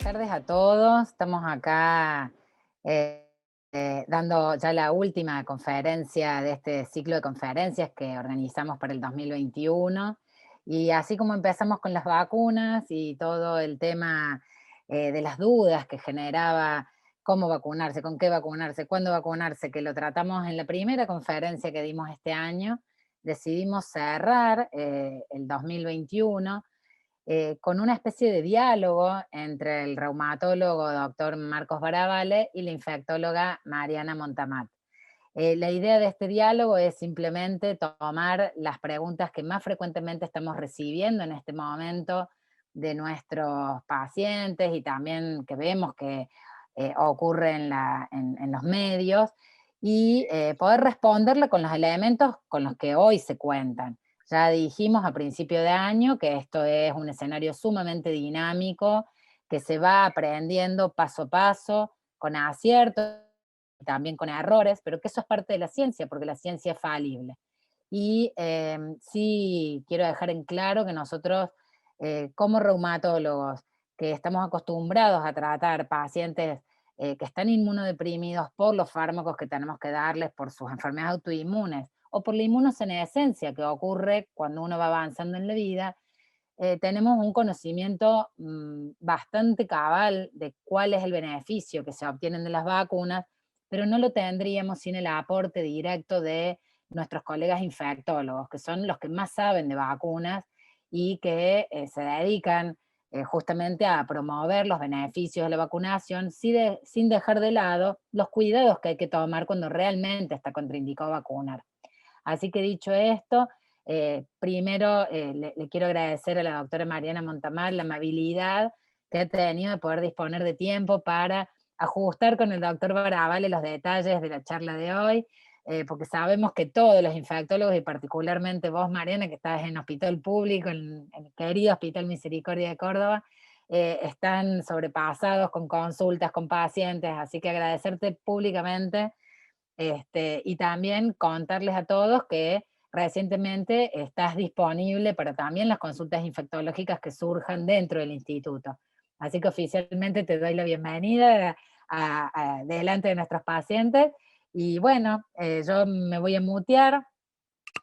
tardes a todos. Estamos acá dando ya la última conferencia de este ciclo de conferencias que organizamos para el 2021. Y así como empezamos con las vacunas y todo el tema de las dudas que generaba cómo vacunarse, con qué vacunarse, cuándo vacunarse, que lo tratamos en la primera conferencia que dimos este año, decidimos cerrar el 2021 con una especie de diálogo entre el reumatólogo doctor Marcos Baravale y la infectóloga Mariana Montamat. La idea de este diálogo es simplemente tomar las preguntas que más frecuentemente estamos recibiendo en este momento de nuestros pacientes y también que vemos que ocurre en los medios y poder responderle con los elementos con los que hoy se cuentan. Ya dijimos a principio de año que esto es un escenario sumamente dinámico, que se va aprendiendo paso a paso, con aciertos y también con errores, pero que eso es parte de la ciencia, porque la ciencia es falible. Y sí quiero dejar en claro que nosotros, como reumatólogos, que estamos acostumbrados a tratar pacientes que están inmunodeprimidos por los fármacos que tenemos que darles, por sus enfermedades autoinmunes o por la inmunosenescencia que ocurre cuando uno va avanzando en la vida, tenemos un conocimiento bastante cabal de cuál es el beneficio que se obtienen de las vacunas, pero no lo tendríamos sin el aporte directo de nuestros colegas infectólogos, que son los que más saben de vacunas y que se dedican justamente a promover los beneficios de la vacunación sin dejar de lado los cuidados que hay que tomar cuando realmente está contraindicado vacunar. Así que dicho esto, primero le quiero agradecer a la doctora Mariana Montamar la amabilidad que ha tenido de poder disponer de tiempo para ajustar con el doctor Baravale los detalles de la charla de hoy, porque sabemos que todos los infectólogos y particularmente vos, Mariana, que estás en hospital público, en el querido Hospital Misericordia de Córdoba, están sobrepasados con consultas, con pacientes, así que agradecerte públicamente y también contarles a todos que recientemente estás disponible para también las consultas infectológicas que surjan dentro del instituto. Así que oficialmente te doy la bienvenida delante de nuestros pacientes. Y bueno, yo me voy a mutear,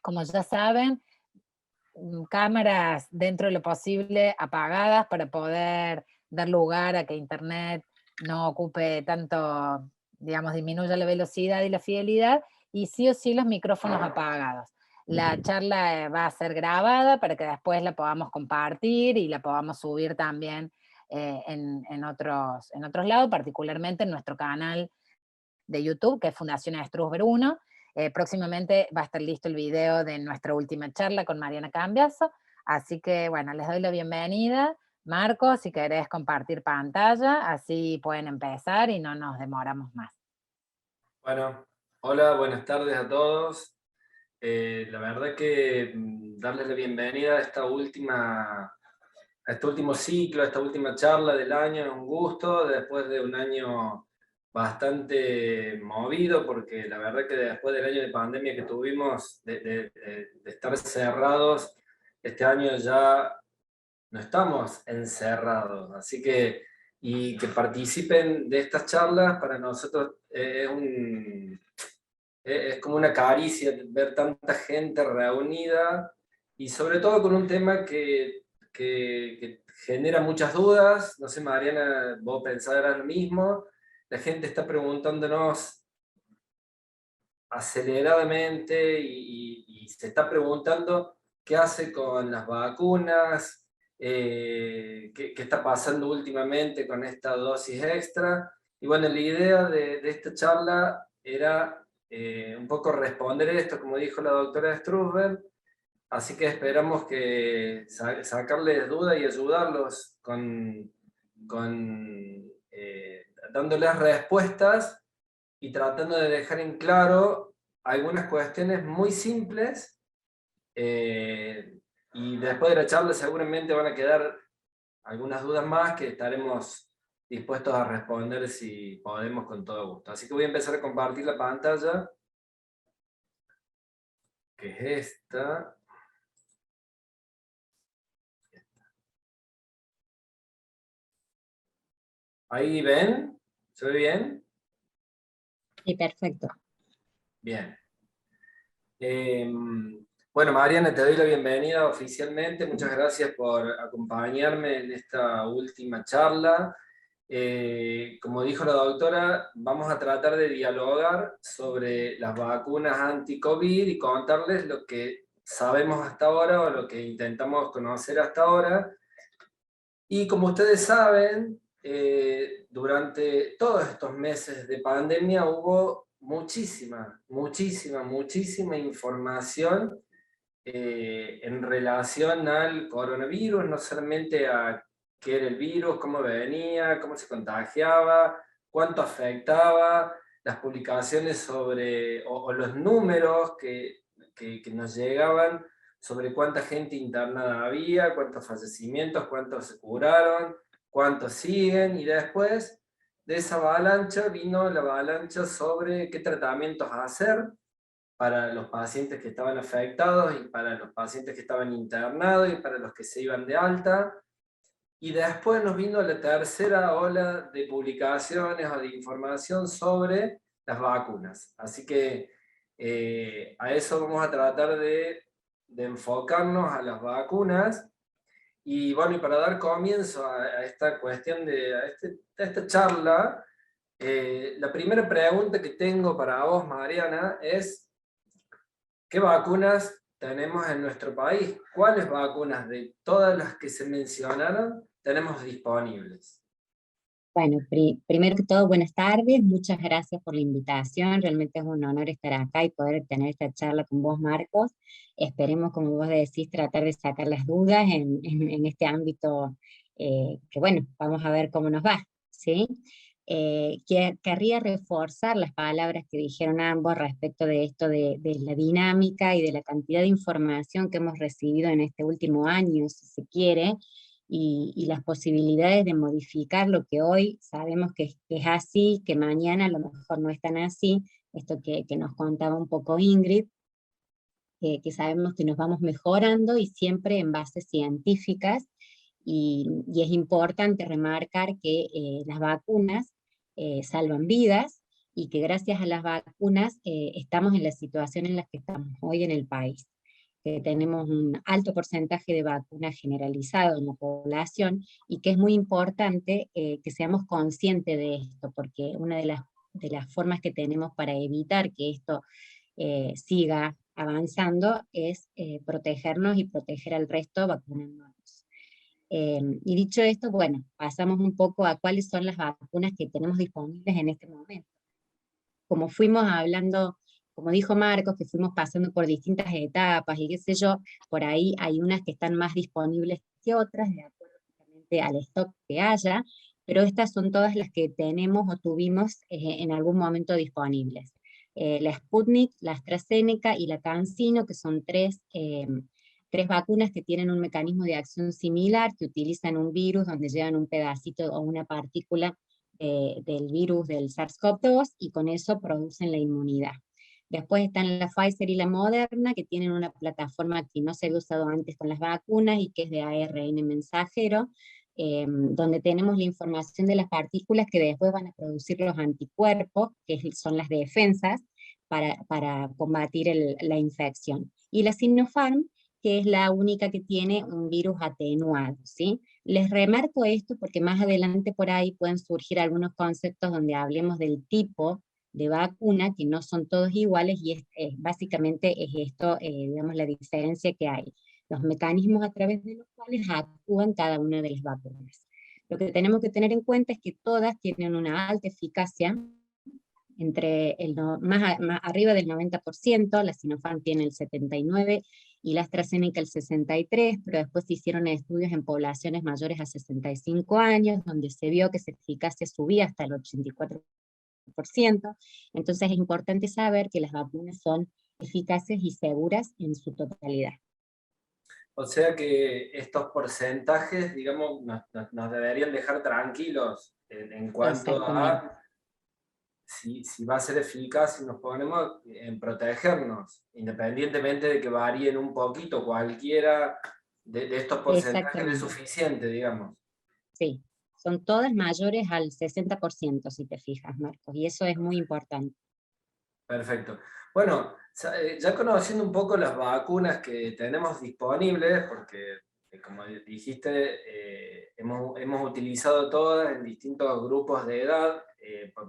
como ya saben, cámaras dentro de lo posible apagadas para poder dar lugar a que Internet no ocupe tanto, digamos, disminuya la velocidad y la fidelidad, y sí o sí los micrófonos apagados. La charla va a ser grabada para que después la podamos compartir y la podamos subir también en otros lados, particularmente en nuestro canal de YouTube, que es Fundación Strasberg 1. Próximamente va a estar listo el video de nuestra última charla con Mariana Cambiaso. Así que, bueno, les doy la bienvenida. Marco, si querés compartir pantalla, así pueden empezar y no nos demoramos más. Bueno, hola, buenas tardes a todos. La verdad que darles la bienvenida a a este último ciclo, a esta última charla del año, es un gusto, después de un año bastante movido, porque la verdad que después del año de pandemia que tuvimos, de estar cerrados, este año ya no estamos encerrados, así que, y que participen de estas charlas para nosotros es como una caricia ver tanta gente reunida y sobre todo con un tema que genera muchas dudas. No sé, Mariana, vos pensarás lo mismo. La gente está preguntándonos aceleradamente y se está preguntando qué hace con las vacunas, qué está pasando últimamente con esta dosis extra. Y bueno, la idea de esta charla era un poco responder esto, como dijo la doctora Strusberg, así que esperamos que sacarles dudas y ayudarlos dándoles respuestas y tratando de dejar en claro algunas cuestiones muy simples, eh, y después de la charla seguramente van a quedar algunas dudas más que estaremos dispuestos a responder si podemos con todo gusto. Así que voy a empezar a compartir la pantalla, que es esta. ¿Ahí ven? ¿Se ve bien? Sí, perfecto. Bien. Bueno, Mariana, te doy la bienvenida oficialmente. Muchas gracias por acompañarme en esta última charla. Como dijo la doctora, vamos a tratar de dialogar sobre las vacunas anti-COVID y contarles lo que sabemos hasta ahora o lo que intentamos conocer hasta ahora. Y como ustedes saben, durante todos estos meses de pandemia hubo muchísima información en relación al coronavirus, no solamente a qué era el virus, cómo venía, cómo se contagiaba, cuánto afectaba, las publicaciones sobre, o los números que nos llegaban sobre cuánta gente internada había, cuántos fallecimientos, cuántos se curaron, cuántos siguen, y después de esa avalancha vino la avalancha sobre qué tratamientos hacer para los pacientes que estaban afectados y para los pacientes que estaban internados y para los que se iban de alta. Y después nos vino la tercera ola de publicaciones o de información sobre las vacunas. Así que a eso vamos a tratar de enfocarnos a las vacunas. Y bueno, y para dar comienzo a esta cuestión, a esta charla, la primera pregunta que tengo para vos, Mariana, es: ¿qué vacunas tenemos en nuestro país? ¿Cuáles vacunas de todas las que se mencionaron tenemos disponibles? Bueno, primero que todo, buenas tardes, muchas gracias por la invitación, realmente es un honor estar acá y poder tener esta charla con vos, Marcos. Esperemos, como vos decís, tratar de sacar las dudas en este ámbito, que bueno, vamos a ver cómo nos va, ¿sí? Querría reforzar las palabras que dijeron ambos respecto de esto de la dinámica y de la cantidad de información que hemos recibido en este último año, si se quiere, y las posibilidades de modificar lo que hoy sabemos que es así, que mañana a lo mejor no es tan así, esto que nos contaba un poco Ingrid, que sabemos que nos vamos mejorando y siempre en bases científicas, y es importante remarcar que las vacunas salvan vidas, y que gracias a las vacunas estamos en la situación en la que estamos hoy en el país, que tenemos un alto porcentaje de vacuna generalizado en la población, y que es muy importante que seamos conscientes de esto, porque una de las formas que tenemos para evitar que esto siga avanzando es protegernos y proteger al resto vacunándonos. Y dicho esto, bueno, pasamos un poco a cuáles son las vacunas que tenemos disponibles en este momento. Como fuimos hablando, como dijo Marcos, que fuimos pasando por distintas etapas y qué sé yo, por ahí hay unas que están más disponibles que otras, de acuerdo justamente al stock que haya, pero estas son todas las que tenemos o tuvimos en algún momento disponibles. La Sputnik, la AstraZeneca y la CanSino, que son tres vacunas que tienen un mecanismo de acción similar, que utilizan un virus donde llevan un pedacito o una partícula del virus del SARS-CoV-2, y con eso producen la inmunidad. Después están la Pfizer y la Moderna, que tienen una plataforma que no se había usado antes con las vacunas y que es de ARN mensajero, donde tenemos la información de las partículas que después van a producir los anticuerpos, que son las defensas, para combatir la infección. Y la Sinopharm, que es la única que tiene un virus atenuado, ¿sí? Les remarco esto porque más adelante por ahí pueden surgir algunos conceptos donde hablemos del tipo de vacuna, que no son todos iguales, y básicamente es esto, digamos, la diferencia que hay, los mecanismos a través de los cuales actúan cada una de las vacunas. Lo que tenemos que tener en cuenta es que todas tienen una alta eficacia, entre más arriba del 90%, la Sinopharm tiene el 79%, y la AstraZeneca el 63%, pero después se hicieron estudios en poblaciones mayores a 65 años, donde se vio que esa eficacia subía hasta el 84%, entonces es importante saber que las vacunas son eficaces y seguras en su totalidad. O sea que estos porcentajes, digamos, nos deberían dejar tranquilos en cuanto a si va a ser eficaz, si nos ponemos en protegernos, independientemente de que varíen un poquito, cualquiera de estos porcentajes es suficiente, digamos. Sí, son todas mayores al 60%, si te fijas, Marcos, y eso es muy importante. Perfecto. Bueno, ya conociendo un poco las vacunas que tenemos disponibles, porque como dijiste, hemos utilizado todas en distintos grupos de edad,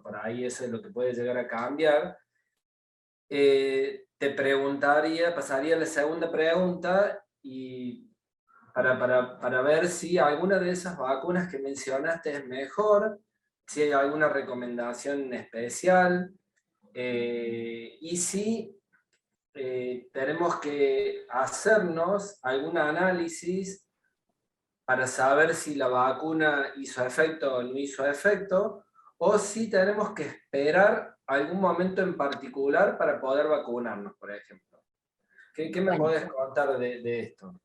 por ahí eso es lo que puede llegar a cambiar. Te preguntaría, pasaría a la segunda pregunta, y para ver si alguna de esas vacunas que mencionaste es mejor, si hay alguna recomendación especial, y si tenemos que hacernos algún análisis para saber si la vacuna hizo efecto o no hizo efecto, o si tenemos que esperar algún momento en particular para poder vacunarnos, por ejemplo. ¿Qué me Bueno, podés contar de esto?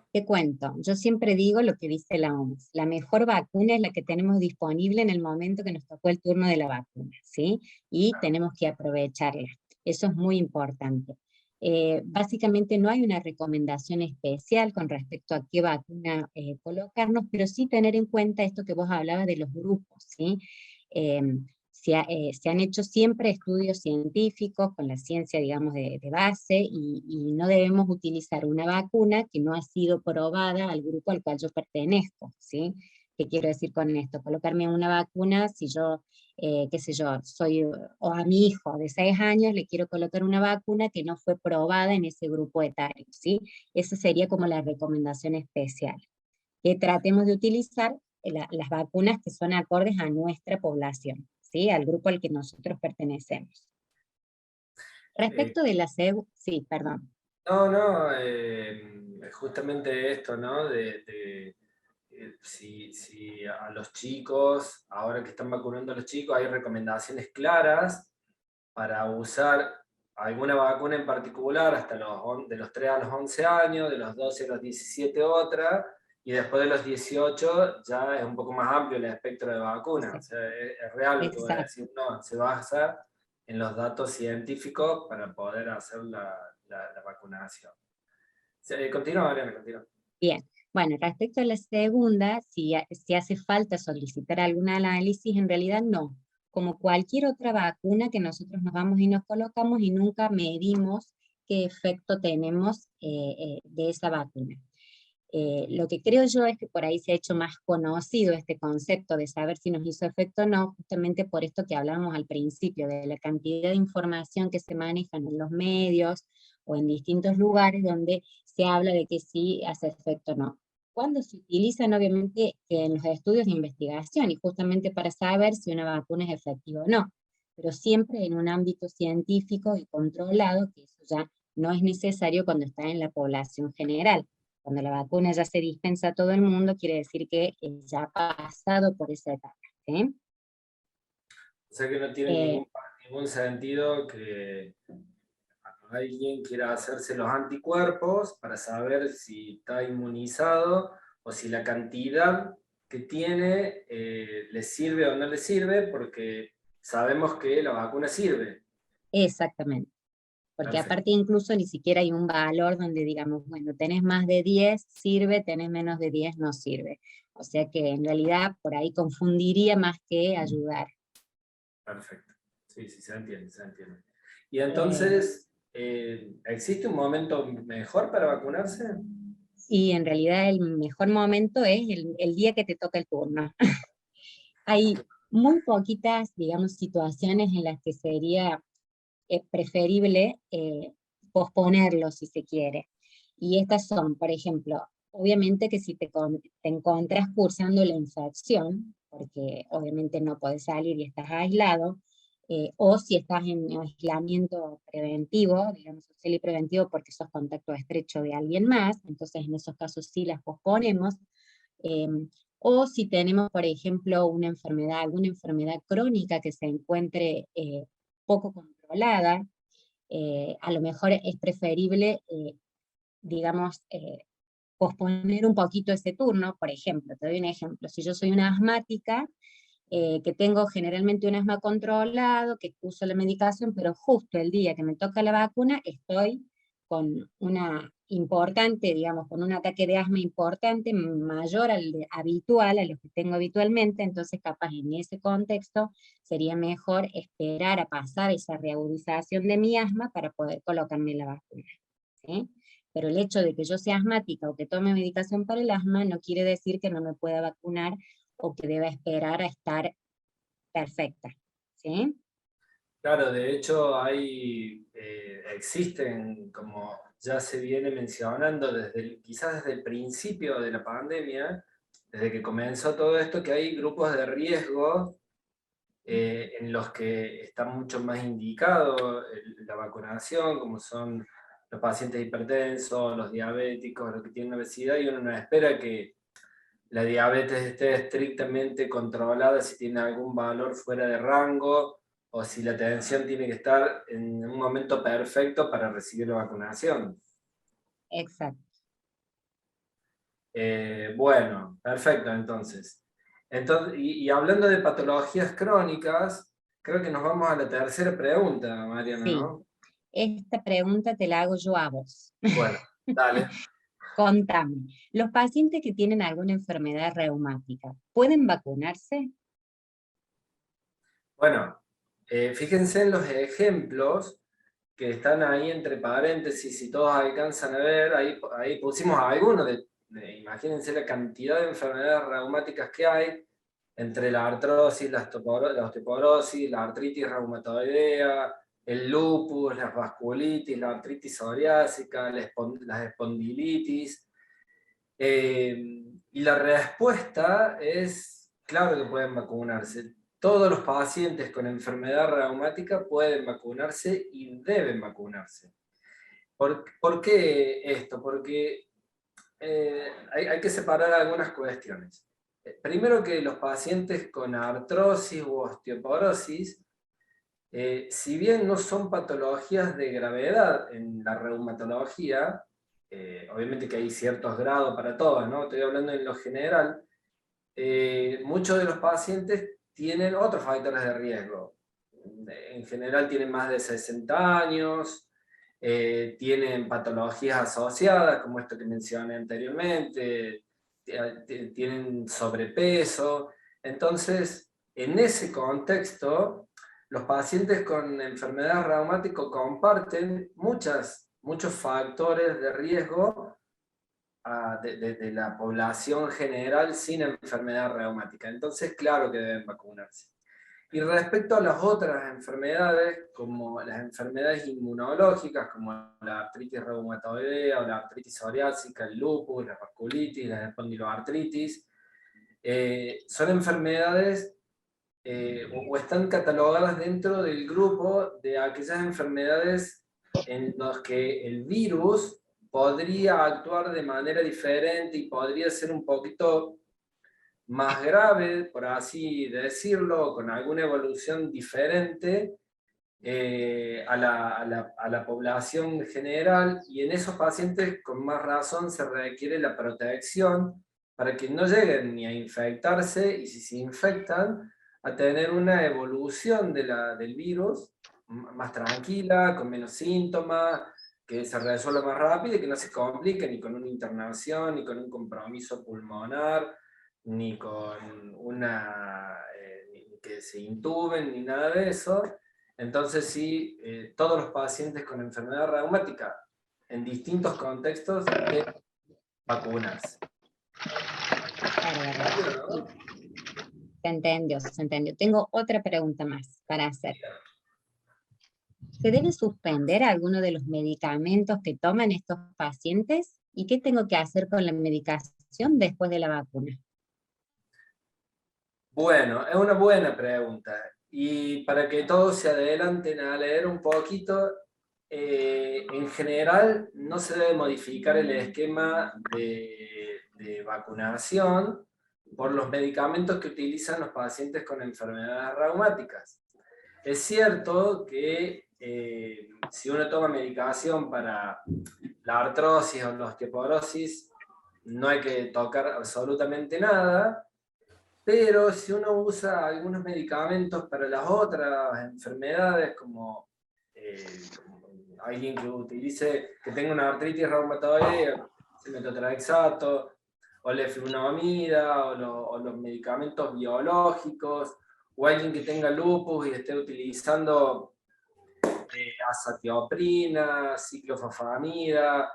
te cuento, yo siempre digo lo que dice la OMS, la mejor vacuna es la que tenemos disponible en el momento que nos tocó el turno de la vacuna, ¿sí? Y tenemos que aprovecharla, eso es muy importante. Básicamente no hay una recomendación especial con respecto a qué vacuna colocarnos, pero sí tener en cuenta esto que vos hablabas de los grupos, ¿sí? Se han hecho siempre estudios científicos con la ciencia, digamos, de base, y no debemos utilizar una vacuna que no ha sido probada al grupo al cual yo pertenezco, ¿sí? ¿Qué quiero decir con esto? Colocarme una vacuna, si yo, qué sé yo, o a mi hijo de 6 años le quiero colocar una vacuna que no fue probada en ese grupo etario, ¿sí? Esa sería como la recomendación especial. Que tratemos de utilizar las vacunas que son acordes a nuestra población, ¿sí? Al grupo al que nosotros pertenecemos. Eh, Respecto de sí, perdón. no, justamente esto, ¿no? Si a los chicos, ahora que están vacunando a los chicos, hay recomendaciones claras para usar alguna vacuna en particular hasta de los 3 a los 11 años, de los 12 a los 17 otra, y después de los 18 ya es un poco más amplio el espectro de vacunas. O sea, es real lo que voy a Exacto. decir, no, se basa en los datos científicos para poder hacer la vacunación. Continúa, Mariana, continúa. Bien. Bueno, respecto a la segunda, si hace falta solicitar algún análisis, en realidad no. Como cualquier otra vacuna que nosotros nos vamos y nos colocamos y nunca medimos qué efecto tenemos de esa vacuna. Lo que creo yo es que por ahí se ha hecho más conocido este concepto de saber si nos hizo efecto o no, justamente por esto que hablábamos al principio, de la cantidad de información que se manejan en los medios o en distintos lugares donde se habla de que sí hace efecto o no. Cuando se utilizan, obviamente, en los estudios de investigación, y justamente para saber si una vacuna es efectiva o no, pero siempre en un ámbito científico y controlado, que eso ya no es necesario cuando está en la población general. Cuando la vacuna ya se dispensa a todo el mundo, quiere decir que ya ha pasado por esa etapa, ¿sí? O sea que no tiene Eh, ningún sentido que alguien quiera hacerse los anticuerpos para saber si está inmunizado o si la cantidad que tiene le sirve o no le sirve, porque sabemos que la vacuna sirve. Exactamente, porque Perfecto. aparte incluso ni siquiera hay un valor donde digamos, bueno, tenés más de 10, sirve, tenés menos de 10, no sirve. O sea que en realidad por ahí confundiría más que ayudar. Perfecto. Sí, sí, se entiende, se entiende. Y Eh, entonces, ¿existe un momento mejor para vacunarse? y en realidad el mejor momento es el día que te toca el turno. Hay muy poquitas, digamos, situaciones en las que sería es preferible posponerlo si se quiere. Y estas son, por ejemplo, obviamente que si te encuentras cursando la infección, porque obviamente no podés salir y estás aislado, o si estás en aislamiento preventivo, digamos social y preventivo porque sos contacto estrecho de alguien más, entonces en esos casos sí las posponemos. eh, o si tenemos, por ejemplo, una enfermedad, alguna enfermedad crónica que se encuentre poco controlada, a lo mejor es preferible, digamos, posponer un poquito ese turno. Por ejemplo, te doy un ejemplo, si yo soy una asmática, que tengo generalmente un asma controlado, que uso la medicación, pero justo el día que me toca la vacuna estoy con importante, digamos, con un ataque de asma importante, mayor al habitual, a lo que tengo habitualmente, entonces capaz en ese contexto sería mejor esperar a pasar esa reagudización de mi asma para poder colocarme la vacuna, ¿sí? Pero el hecho de que yo sea asmática o que tome medicación para el asma no quiere decir que no me pueda vacunar o que deba esperar a estar perfecta, ¿sí? Claro, de hecho existen, como ya se viene mencionando quizás desde el principio de la pandemia, desde que comenzó todo esto, que hay grupos de riesgo en los que está mucho más indicado la vacunación, como son los pacientes hipertensos, los diabéticos, los que tienen obesidad, y uno no espera que la diabetes esté estrictamente controlada si tiene algún valor fuera de rango o si la tensión tiene que estar en un momento perfecto para recibir la vacunación. Exacto. Bueno, perfecto entonces. Y hablando de patologías crónicas, creo que nos vamos a la tercera pregunta, Mariana, Sí, ¿no? esta pregunta te la hago yo a vos. Bueno, dale. Contame, ¿los pacientes que tienen alguna enfermedad reumática pueden vacunarse? Bueno, fíjense en los ejemplos que están ahí entre paréntesis, si todos alcanzan a ver, ahí pusimos algunos imagínense la cantidad de enfermedades reumáticas que hay, entre la artrosis, la osteoporosis, la artritis reumatoidea, el lupus, la vasculitis, la artritis psoriásica, las espondilitis. Y la respuesta es, claro que pueden vacunarse. Todos los pacientes con enfermedad reumática pueden vacunarse y deben vacunarse. ¿Por qué esto? Porque hay que separar algunas cuestiones. Primero que los pacientes con artrosis u osteoporosis, si bien no son patologías de gravedad en la reumatología, obviamente que hay ciertos grados para todas, ¿no? Estoy hablando en lo general, muchos de los pacientes tienen otros factores de riesgo. En general tienen más de 60 años, tienen patologías asociadas, como esto que mencioné anteriormente, tienen sobrepeso. Entonces, en ese contexto, los pacientes con enfermedad reumática comparten muchos factores de riesgo de la población general sin enfermedad reumática. Entonces, claro que deben vacunarse. Y respecto a las otras enfermedades, como las enfermedades inmunológicas, como la artritis reumatoidea o la artritis psoriásica, el lupus, la vasculitis, la espondiloartritis, son enfermedades o están catalogadas dentro del grupo de aquellas enfermedades en las que el virus podría actuar de manera diferente y podría ser un poquito más grave, por así decirlo, con alguna evolución diferente a la población general, y en esos pacientes con más razón se requiere la protección para que no lleguen ni a infectarse, y si se infectan, a tener una evolución del virus más tranquila, con menos síntomas, que se resuelva más rápido y que no se complique ni con una internación, ni con un compromiso pulmonar, ni con ni que se intuben, ni nada de eso. Entonces sí, todos los pacientes con enfermedad reumática en distintos contextos deben vacunarse. Bárbaro. Se entendió, se entendió. Tengo otra pregunta más para hacer. ¿Se debe suspender alguno de los medicamentos que toman estos pacientes? ¿Y qué tengo que hacer con la medicación después de la vacuna? Bueno, es una buena pregunta. Y para que todos se adelanten a leer un poquito, en general no se debe modificar el esquema de vacunación por los medicamentos que utilizan los pacientes con enfermedades reumáticas. Es cierto que si uno toma medicación para la artrosis o la osteoporosis, no hay que tocar absolutamente nada, pero si uno usa algunos medicamentos para las otras enfermedades, como alguien que utilice, que tenga una artritis reumatoidea, el metotrexato, o la flunamida, o los medicamentos biológicos, o alguien que tenga lupus y esté utilizando azatioprina, ciclofosfamida,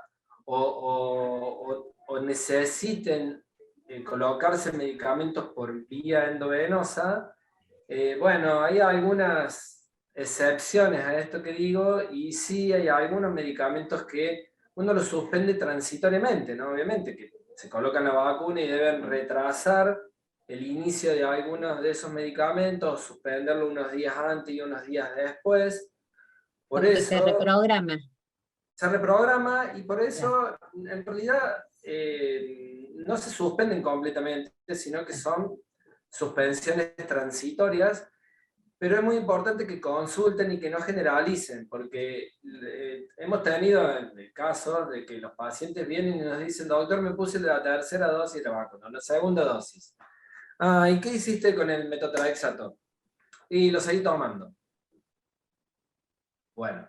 o necesiten colocarse medicamentos por vía endovenosa, bueno, hay algunas excepciones a esto que digo, y sí hay algunos medicamentos que uno los suspende transitoriamente, ¿no? Obviamente que se colocan la vacuna y deben retrasar el inicio de algunos de esos medicamentos, suspenderlo unos días antes y unos días después. Por Como que se eso reprograma. se reprograma y por eso en realidad no se suspenden completamente, sino que son suspensiones transitorias, pero es muy importante que consulten y que no generalicen, porque hemos tenido casos de que los pacientes vienen y nos dicen, doctor, me puse la tercera dosis de la vacuna, la segunda dosis. Ah, ¿y qué hiciste con el metotrexato? Y lo seguí tomando. Bueno,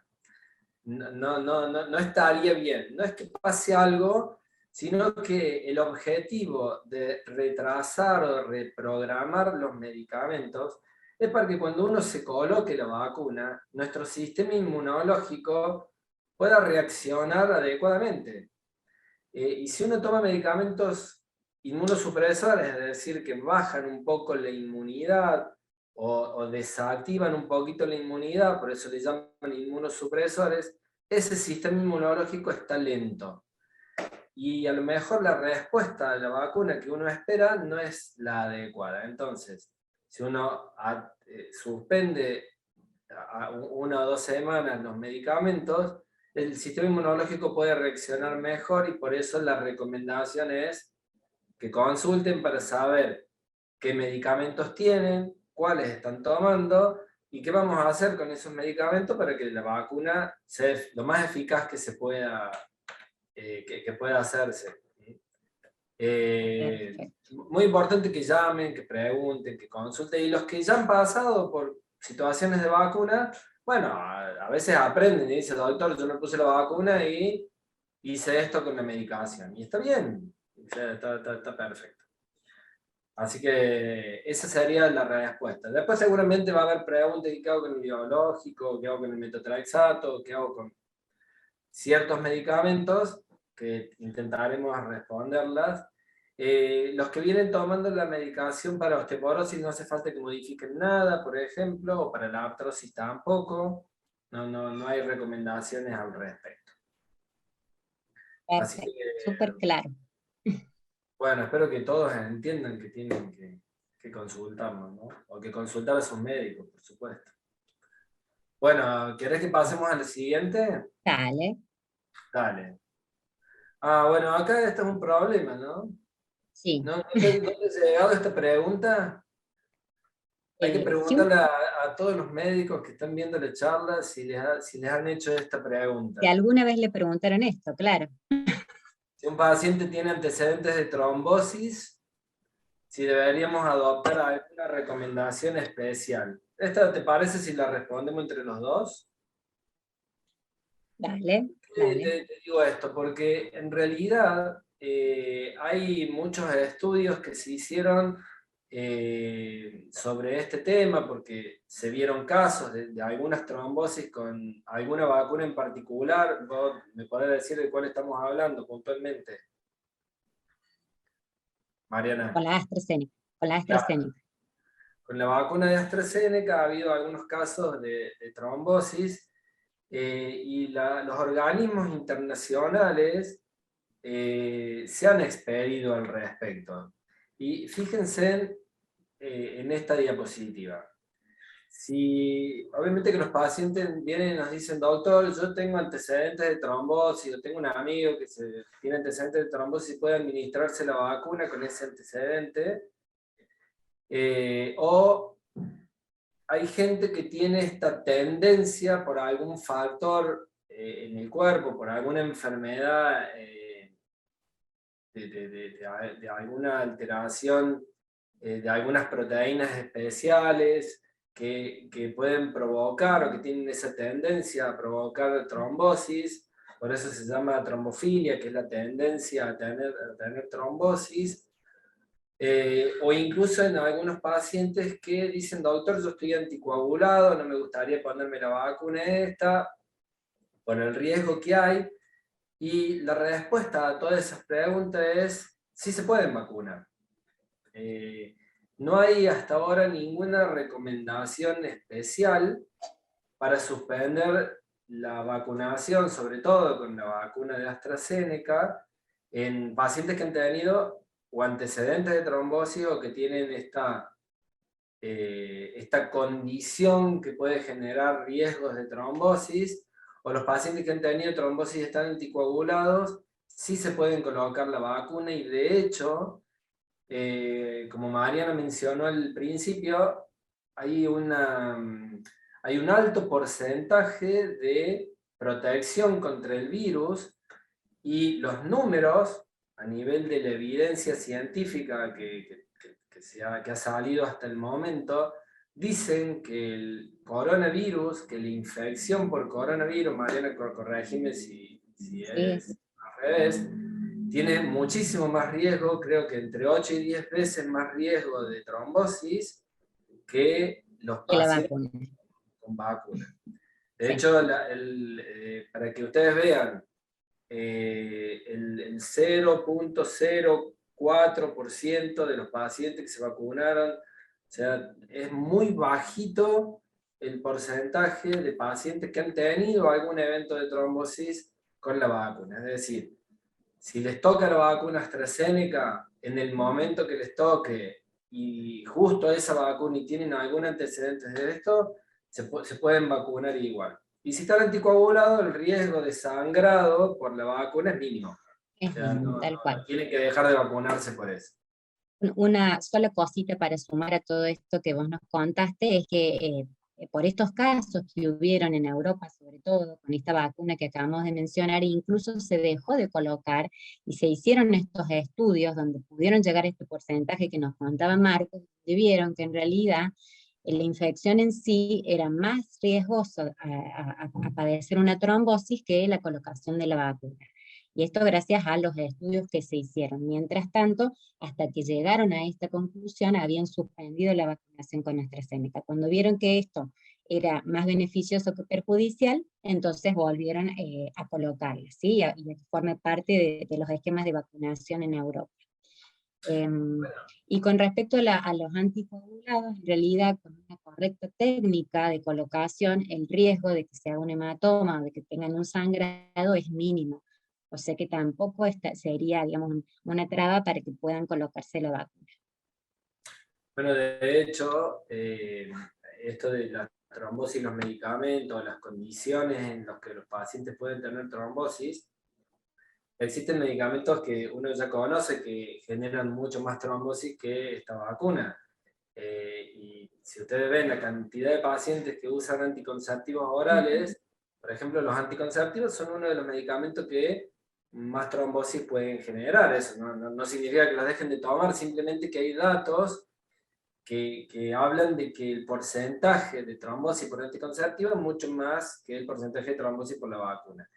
no estaría bien. No es que pase algo, sino que el objetivo de retrasar o reprogramar los medicamentos es para que cuando uno se coloque la vacuna, nuestro sistema inmunológico pueda reaccionar adecuadamente. Y si uno toma medicamentos inmunosupresores, es decir, que bajan un poco la inmunidad o desactivan un poquito la inmunidad, por eso le llaman inmunosupresores, ese sistema inmunológico está lento. Y a lo mejor la respuesta a la vacuna que uno espera no es la adecuada. Entonces, si uno suspende una o 2 semanas los medicamentos, el sistema inmunológico puede reaccionar mejor y por eso la recomendación es que consulten para saber qué medicamentos tienen, cuáles están tomando y qué vamos a hacer con esos medicamentos para que la vacuna sea lo más eficaz que se pueda, que pueda hacerse. Muy importante que llamen, que pregunten, que consulten, y los que ya han pasado por situaciones de vacuna, bueno, a veces aprenden y dicen, doctor, yo me puse la vacuna y hice esto con la medicación, y está bien, o sea, está perfecto. Así que esa sería la respuesta. Después seguramente va a haber preguntas de qué hago con el biológico, qué hago con el metotrexato, qué hago con ciertos medicamentos, que intentaremos responderlas. Los que vienen tomando la medicación para osteoporosis no hace falta que modifiquen nada, por ejemplo, o para la artrosis tampoco. No hay recomendaciones al respecto. Así Perfecto, que, súper claro. bueno, espero que todos entiendan que tienen que consultarnos, ¿no? O que consultar a sus médicos, por supuesto. Bueno, ¿querés que pasemos al siguiente? Dale. Dale. Ah, bueno, acá este es un problema, ¿no? Sí. ¿No te ha llegado esta pregunta? Hay que Sí, preguntarle a todos los médicos que están viendo la charla si les han hecho esta pregunta. si alguna vez le preguntaron esto, claro. Si un paciente tiene antecedentes de trombosis, si deberíamos adoptar alguna recomendación especial. ¿Esta te parece si la respondemos entre los dos? Dale, dale. Te digo esto, porque en realidad hay muchos estudios que se hicieron sobre este tema, porque se vieron casos de algunas trombosis con alguna vacuna en particular. ¿Vos me podés decir de cuál estamos hablando puntualmente, Mariana? Con la AstraZeneca. Con la Claro. AstraZeneca. Con la vacuna de AstraZeneca ha habido algunos casos de trombosis, y los organismos internacionales se han expedido al respecto. Y fíjense en esta diapositiva. Si, obviamente que los pacientes vienen y nos dicen, doctor, yo tengo antecedentes de trombosis, yo tengo un amigo que tiene antecedentes de trombosis y puede administrarse la vacuna con ese antecedente, o hay gente que tiene esta tendencia por algún factor en el cuerpo, por alguna enfermedad, de alguna alteración de algunas proteínas especiales, que pueden provocar o que tienen esa tendencia a provocar trombosis, por eso se llama trombofilia, que es la tendencia a tener trombosis, o incluso en algunos pacientes que dicen, doctor, yo estoy anticoagulado, no me gustaría ponerme la vacuna esta, por el riesgo que hay, y la respuesta a todas esas preguntas es, sí se pueden vacunar. No hay hasta ahora ninguna recomendación especial para suspender la vacunación, sobre todo con la vacuna de AstraZeneca, en pacientes que han tenido o antecedentes de trombosis o que tienen esta condición que puede generar riesgos de trombosis, o los pacientes que han tenido trombosis y están anticoagulados, sí se pueden colocar la vacuna, y de hecho, como Mariana mencionó al principio, hay un alto porcentaje de protección contra el virus, y los números a nivel de la evidencia científica que ha salido hasta el momento, dicen que el coronavirus, que la infección por coronavirus, Mariana, corregime si es al revés, tiene muchísimo más riesgo, creo que entre 8 y 10 veces más riesgo de trombosis que los Que la pacientes vacuna. con vacuna. De hecho, para que ustedes vean, el 0,04% de los pacientes que se vacunaron, o sea, es muy bajito el porcentaje de pacientes que han tenido algún evento de trombosis con la vacuna. Es decir, si les toca la vacuna AstraZeneca, en el momento que les toque, y justo esa vacuna y tienen algún antecedente de esto, se pueden vacunar igual. Y si están anticoagulados, el riesgo de sangrado por la vacuna es mínimo. O Es sea, mínimo, tal cual. no tienen que dejar de vacunarse por eso. Una sola cosita para sumar a todo esto que vos nos contaste es que por estos casos que hubieron en Europa, sobre todo con esta vacuna que acabamos de mencionar, incluso se dejó de colocar y se hicieron estos estudios donde pudieron llegar a este porcentaje que nos contaba Marcos, y vieron que en realidad la infección en sí era más riesgosa a padecer una trombosis que la colocación de la vacuna. Y esto gracias a los estudios que se hicieron. Mientras tanto, hasta que llegaron a esta conclusión, habían suspendido la vacunación con AstraZeneca. Cuando vieron que esto era más beneficioso que perjudicial, entonces volvieron a colocarla, ¿sí? Y que forme parte de los esquemas de vacunación en Europa. Y con respecto a los anticoagulados, en realidad con una correcta técnica de colocación, el riesgo de que se haga un hematoma o de que tengan un sangrado es mínimo. O sea que tampoco sería, digamos, una traba para que puedan colocarse la vacuna. Bueno, de hecho, esto de la trombosis y los medicamentos, las condiciones en las que los pacientes pueden tener trombosis, existen medicamentos que uno ya conoce que generan mucho más trombosis que esta vacuna. Y si ustedes ven la cantidad de pacientes que usan anticonceptivos orales, por ejemplo, los anticonceptivos son uno de los medicamentos que más trombosis pueden generar. Eso no significa que los dejen de tomar, simplemente que hay datos que hablan de que el porcentaje de trombosis por anticonceptivo es mucho más que el porcentaje de trombosis por la vacuna.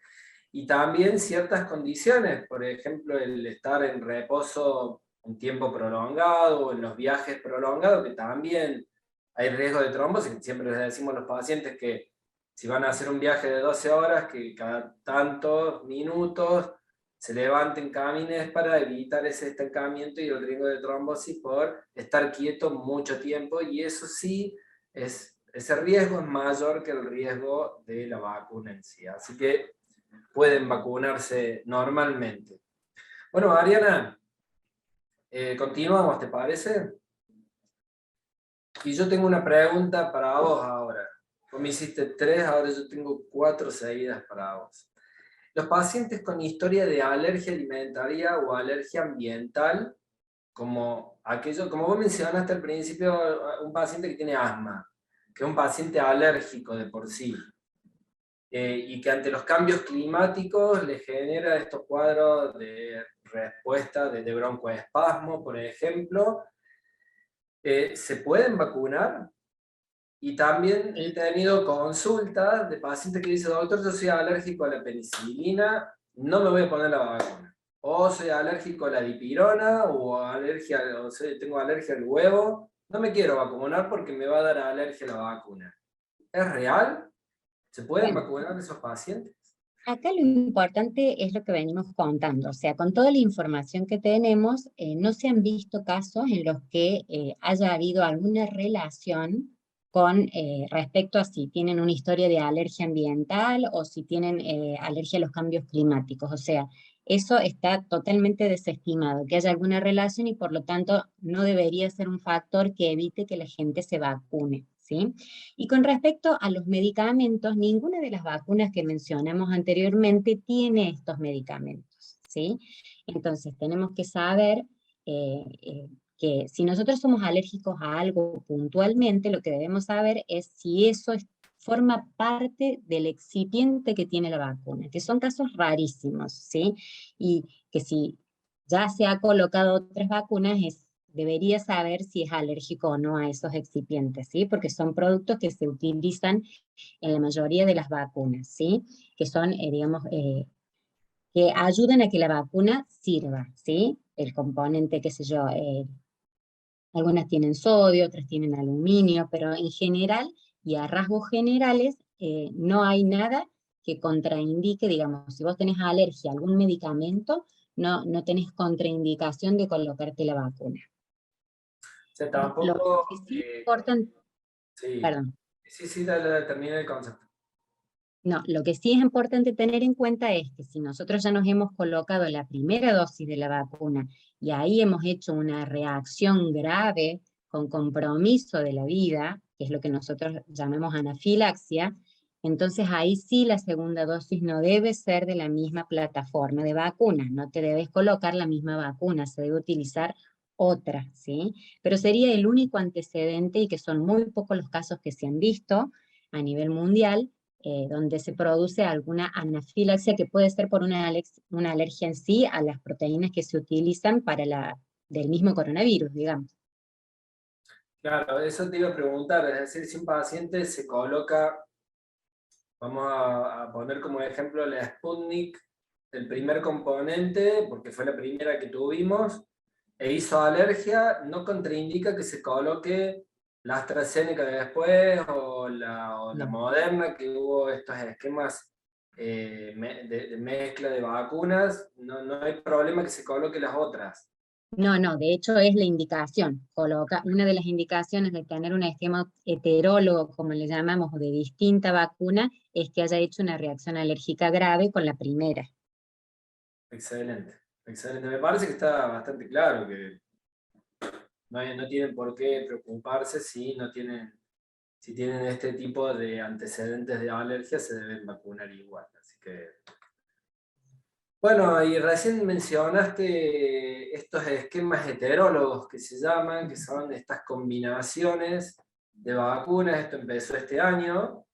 Y también ciertas condiciones, por ejemplo, el estar en reposo un tiempo prolongado o en los viajes prolongados, que también hay riesgo de trombosis. Siempre les decimos a los pacientes que si van a hacer un viaje de 12 horas, que cada tantos minutos se levanten, camines para evitar ese estancamiento y el riesgo de trombosis por estar quieto mucho tiempo, y eso sí, ese riesgo es mayor que el riesgo de la vacuna en sí. Así que pueden vacunarse normalmente. Bueno, Ariana, continuamos, ¿te parece? Y yo tengo una pregunta para vos ahora. Vos me hiciste 3, ahora yo tengo 4 seguidas para vos. Los pacientes con historia de alergia alimentaria o alergia ambiental, como vos mencionaste al principio, un paciente que tiene asma, que es un paciente alérgico de por sí, y que ante los cambios climáticos le genera estos cuadros de respuesta de broncoespasmo, por ejemplo, ¿se pueden vacunar? Y también he tenido consultas de pacientes que dicen, doctor, yo soy alérgico a la penicilina, no me voy a poner la vacuna. O soy alérgico a la dipirona, tengo alergia al huevo, no me quiero vacunar porque me va a dar alergia a la vacuna. ¿Es real? ¿Se pueden Bueno, vacunar esos pacientes? acá lo importante es lo que venimos contando, o sea, con toda la información que tenemos, no se han visto casos en los que haya habido alguna relación con respecto a si tienen una historia de alergia ambiental o si tienen alergia a los cambios climáticos. O sea, eso está totalmente desestimado, que haya alguna relación y por lo tanto no debería ser un factor que evite que la gente se vacune, ¿sí? Y con respecto a los medicamentos, ninguna de las vacunas que mencionamos anteriormente tiene estos medicamentos, ¿sí? Entonces tenemos que saber que si nosotros somos alérgicos a algo puntualmente, lo que debemos saber es si eso forma parte del excipiente que tiene la vacuna, que son casos rarísimos, ¿sí? Y que si ya se ha colocado otras vacunas, debería saber si es alérgico o no a esos excipientes, ¿sí? Porque son productos que se utilizan en la mayoría de las vacunas, ¿sí? Que son, digamos, que ayudan a que la vacuna sirva, ¿sí? El componente, qué sé yo, algunas tienen sodio, otras tienen aluminio, pero en general y a rasgos generales no hay nada que contraindique, digamos, si vos tenés alergia a algún medicamento, no tenés contraindicación de colocarte la vacuna. O sea, Lo tampoco... que sí es importante, sí, perdón, sí, dale, termina el concepto. no, lo que sí es importante tener en cuenta es que si nosotros ya nos hemos colocado la primera dosis de la vacuna y ahí hemos hecho una reacción grave con compromiso de la vida, que es lo que nosotros llamamos anafilaxia, entonces ahí sí la segunda dosis no debe ser de la misma plataforma de vacuna, no te debes colocar la misma vacuna, se debe utilizar otra, ¿sí? Pero sería el único antecedente y que son muy pocos los casos que se han visto a nivel mundial donde se produce alguna anafilaxia que puede ser por una alergia en sí a las proteínas que se utilizan del mismo coronavirus, digamos. Claro, eso te iba a preguntar, es decir, si un paciente se coloca, vamos a poner como ejemplo la Sputnik, el primer componente, porque fue la primera que tuvimos, e hizo alergia, no contraindica que se coloque la AstraZeneca de después o la No. Moderna, que hubo estos esquemas de mezcla de vacunas, no hay problema que se coloque las otras. No, de hecho es la indicación. Una de las indicaciones de tener un esquema heterólogo, como le llamamos, de distinta vacuna, es que haya hecho una reacción alérgica grave con la primera. Excelente, excelente. Me parece que está bastante claro que no tienen por qué preocuparse si tienen este tipo de antecedentes de alergia, se deben vacunar igual. Así que... Bueno, y recién mencionaste estos esquemas heterólogos que se llaman, que son estas combinaciones de vacunas. Esto empezó este año.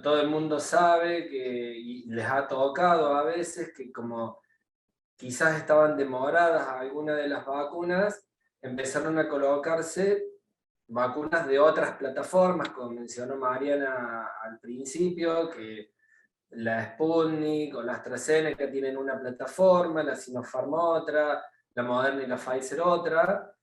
Todo el mundo sabe y les ha tocado a veces que como quizás estaban demoradas algunas de las vacunas, empezaron a colocarse vacunas de otras plataformas, como mencionó Mariana al principio, que la Sputnik o la AstraZeneca tienen una plataforma, la Sinopharm otra, la Moderna y la Pfizer otra.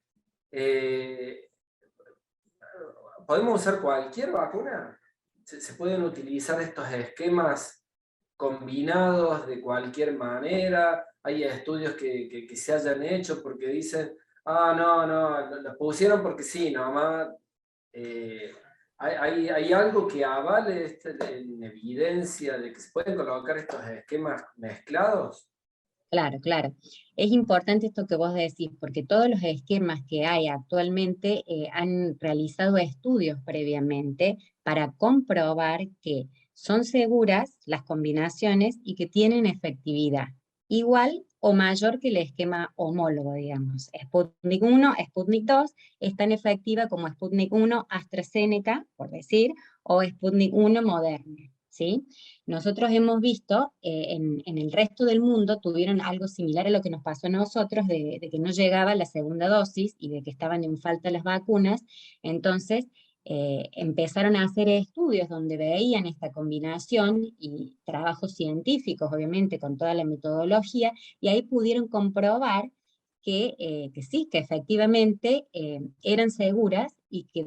¿Podemos usar cualquier vacuna? ¿Se pueden utilizar estos esquemas combinados de cualquier manera? Hay estudios que se hayan hecho porque dicen, no, los pusieron porque sí, nomás. ¿Hay algo que avale en evidencia de que se pueden colocar estos esquemas mezclados? Claro. Es importante esto que vos decís, porque todos los esquemas que hay actualmente han realizado estudios previamente para comprobar que son seguras las combinaciones y que tienen efectividad igual o mayor que el esquema homólogo, digamos. Sputnik 1, Sputnik 2 es tan efectiva como Sputnik 1 AstraZeneca, por decir, o Sputnik 1 Moderna. ¿sí? Nosotros hemos visto, en el resto del mundo tuvieron algo similar a lo que nos pasó a nosotros, de que no llegaba la segunda dosis y de que estaban en falta las vacunas. Entonces empezaron a hacer estudios donde veían esta combinación y trabajos científicos, obviamente, con toda la metodología, y ahí pudieron comprobar que sí, que efectivamente eran seguras y que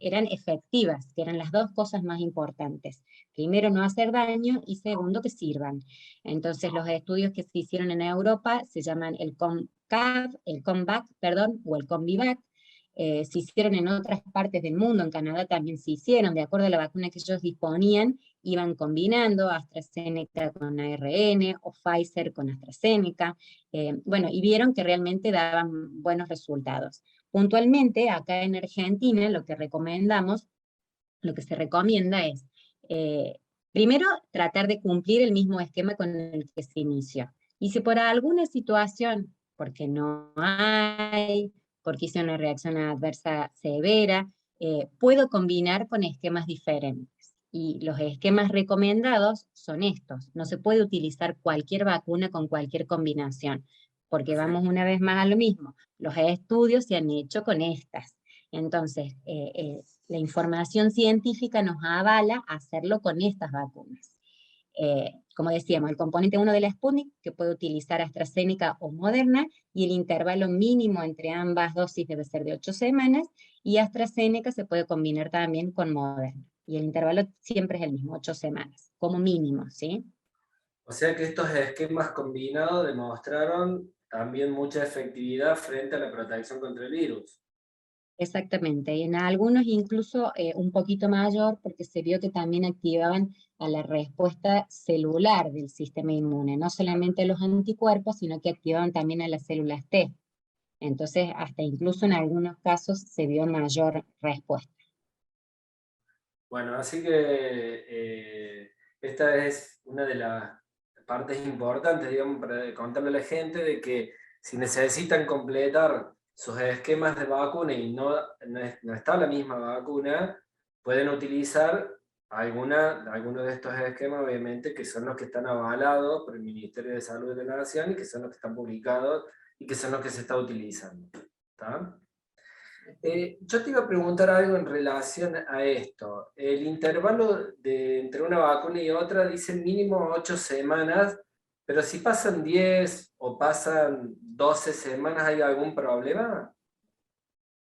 eran efectivas, que eran las dos cosas más importantes. Primero, no hacer daño, y segundo, que sirvan. Entonces, los estudios que se hicieron en Europa se llaman el COMVAC, perdón, o el COMVIVAC. Se hicieron en otras partes del mundo, en Canadá también se hicieron, de acuerdo a la vacuna que ellos disponían, iban combinando AstraZeneca con ARN o Pfizer con AstraZeneca, bueno, y vieron que realmente daban buenos resultados. Puntualmente, acá en Argentina, lo que recomendamos, lo que se recomienda es, primero, tratar de cumplir el mismo esquema con el que se inició. Y si por alguna situación, porque no hay, porque hice una reacción adversa severa, puedo combinar con esquemas diferentes. Y los esquemas recomendados son estos. No se puede utilizar cualquier vacuna con cualquier combinación, porque vamos una vez más a lo mismo. Los estudios se han hecho con estas. Entonces, la información científica nos avala a hacerlo con estas vacunas. Como decíamos, el componente 1 de la Sputnik, que puede utilizar AstraZeneca o Moderna, y el intervalo mínimo entre ambas dosis debe ser de 8 semanas, y AstraZeneca se puede combinar también con Moderna. Y el intervalo siempre es el mismo, 8 semanas, como mínimo, ¿sí? O sea que estos esquemas combinados demostraron también mucha efectividad frente a la protección contra el virus. Exactamente, y en algunos incluso un poquito mayor, porque se vio que también activaban a la respuesta celular del sistema inmune, no solamente los anticuerpos, sino que activaban también a las células T. Entonces, hasta incluso en algunos casos se vio mayor respuesta. Bueno, así que esta es una de las partes importantes, digamos, para contarle a la gente de que si necesitan completar sus esquemas de vacuna y no está la misma vacuna, pueden utilizar alguno de estos esquemas, obviamente, que son los que están avalados por el Ministerio de Salud de la Nación y que son los que están publicados y que son los que se está utilizando. ¿Está? Yo te iba a preguntar algo en relación a esto. El intervalo entre una vacuna y otra dice mínimo 8 semanas, pero si pasan 10 o pasan 12 semanas, ¿hay algún problema?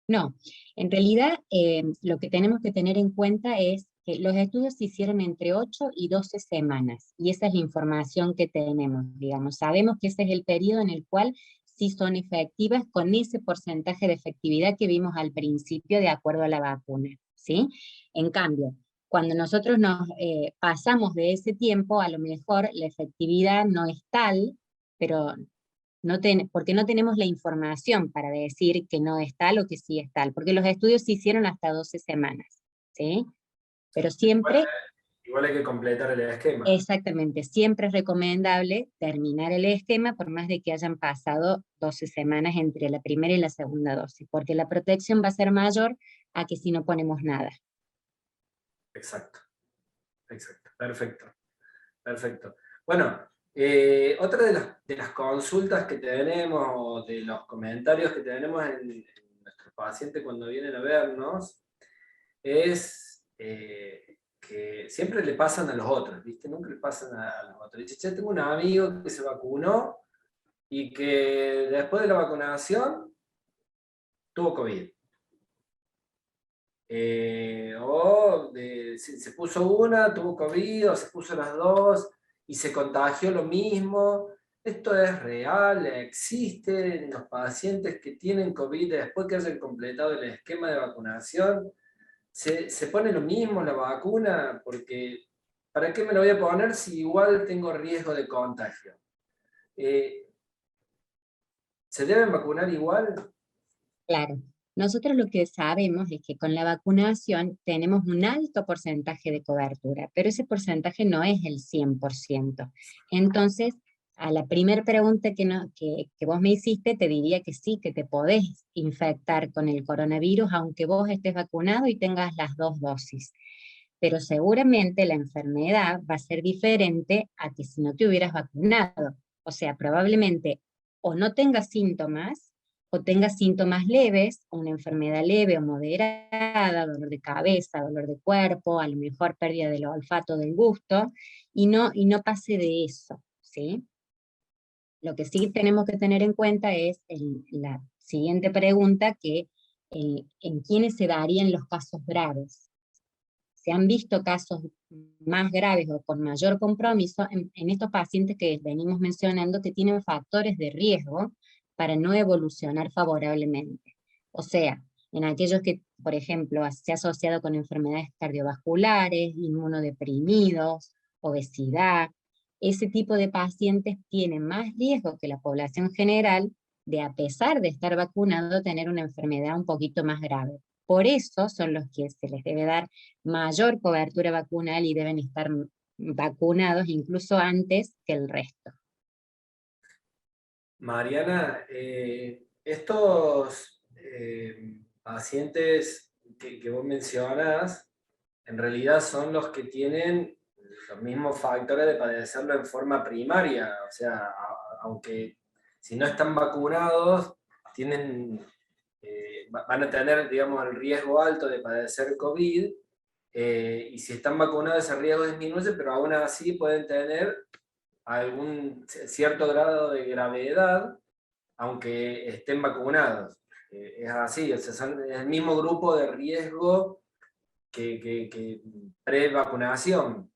No, en realidad lo que tenemos que tener en cuenta es que los estudios se hicieron entre 8 y 12 semanas, y esa es la información que tenemos, digamos. Sabemos que ese es el periodo en el cual sí son efectivas con ese porcentaje de efectividad que vimos al principio de acuerdo a la vacuna, ¿sí? En cambio, cuando nosotros nos pasamos de ese tiempo, a lo mejor la efectividad no es tal, pero porque no tenemos la información para decir que no es tal o que sí es tal, porque los estudios se hicieron hasta 12 semanas, ¿sí? Pero siempre, Igual hay que completar el esquema. exactamente, siempre es recomendable terminar el esquema por más de que hayan pasado 12 semanas entre la primera y la segunda dosis, porque la protección va a ser mayor a que si no ponemos nada. Exacto, exacto, perfecto, perfecto. Bueno, otra de las consultas que tenemos, o de los comentarios que tenemos en nuestros pacientes cuando vienen a vernos, es que siempre le pasan a los otros, ¿viste? Nunca le pasan a los otros. Dice, che, tengo un amigo que se vacunó y que después de la vacunación tuvo COVID. Se puso una, tuvo COVID, o se puso las dos y se contagió lo mismo. Esto es real, existe en los pacientes que tienen COVID después que hayan completado el esquema de vacunación. Se pone lo mismo la vacuna, porque ¿para qué me lo voy a poner si igual tengo riesgo de contagio? ¿Se deben vacunar igual? Claro. Nosotros lo que sabemos es que con la vacunación tenemos un alto porcentaje de cobertura, pero ese porcentaje no es el 100%. Entonces, a la primera pregunta que vos me hiciste, te diría que sí, que te podés infectar con el coronavirus, aunque vos estés vacunado y tengas las dos dosis. pero seguramente la enfermedad va a ser diferente a que si no te hubieras vacunado. O sea, probablemente o no tengas síntomas, o tengas síntomas leves, una enfermedad leve o moderada, dolor de cabeza, dolor de cuerpo, a lo mejor pérdida del olfato, del gusto, y no pase de eso, ¿sí? Lo que sí tenemos que tener en cuenta es la siguiente pregunta, que en quiénes se darían los casos graves. Se han visto casos más graves o con mayor compromiso en estos pacientes que venimos mencionando, que tienen factores de riesgo para no evolucionar favorablemente. O sea, en aquellos que, por ejemplo, se ha asociado con enfermedades cardiovasculares, inmunodeprimidos, obesidad. Ese tipo de pacientes tienen más riesgo que la población general de, a pesar de estar vacunado, tener una enfermedad un poquito más grave. Por eso son los que se les debe dar mayor cobertura vacunal y deben estar vacunados incluso antes que el resto. Mariana, estos pacientes que vos mencionas, en realidad son los que tienen los mismos factores de padecerlo en forma primaria, o sea, aunque si no están vacunados, van a tener, digamos, el riesgo alto de padecer COVID, y si están vacunados ese riesgo disminuye, pero aún así pueden tener algún cierto grado de gravedad, aunque estén vacunados. Es así, o sea, son el mismo grupo de riesgo que pre-vacunación.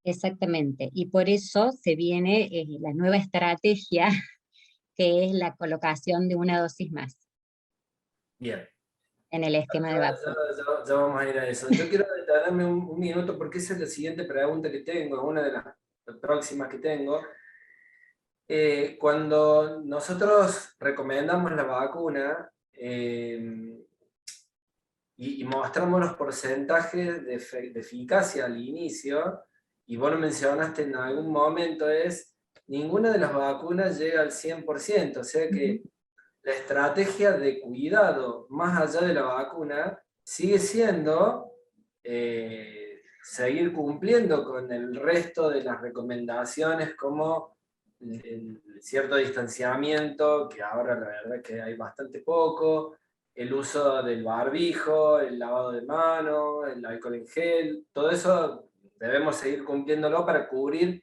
Exactamente, y por eso se viene la nueva estrategia, que es la colocación de una dosis más Bien. en el esquema de vacuna. Ya vamos a ir a eso. Yo quiero detenerme un minuto porque esa es la siguiente pregunta que tengo, una de las próximas que tengo. Cuando nosotros recomendamos la vacuna y mostramos los porcentajes de eficacia al inicio, y vos lo mencionaste en algún momento, ninguna de las vacunas llega al 100%, o sea que la estrategia de cuidado más allá de la vacuna sigue siendo seguir cumpliendo con el resto de las recomendaciones, como el cierto distanciamiento, que ahora la verdad es que hay bastante poco, el uso del barbijo, el lavado de manos, el alcohol en gel, todo eso debemos seguir cumpliéndolo para cubrir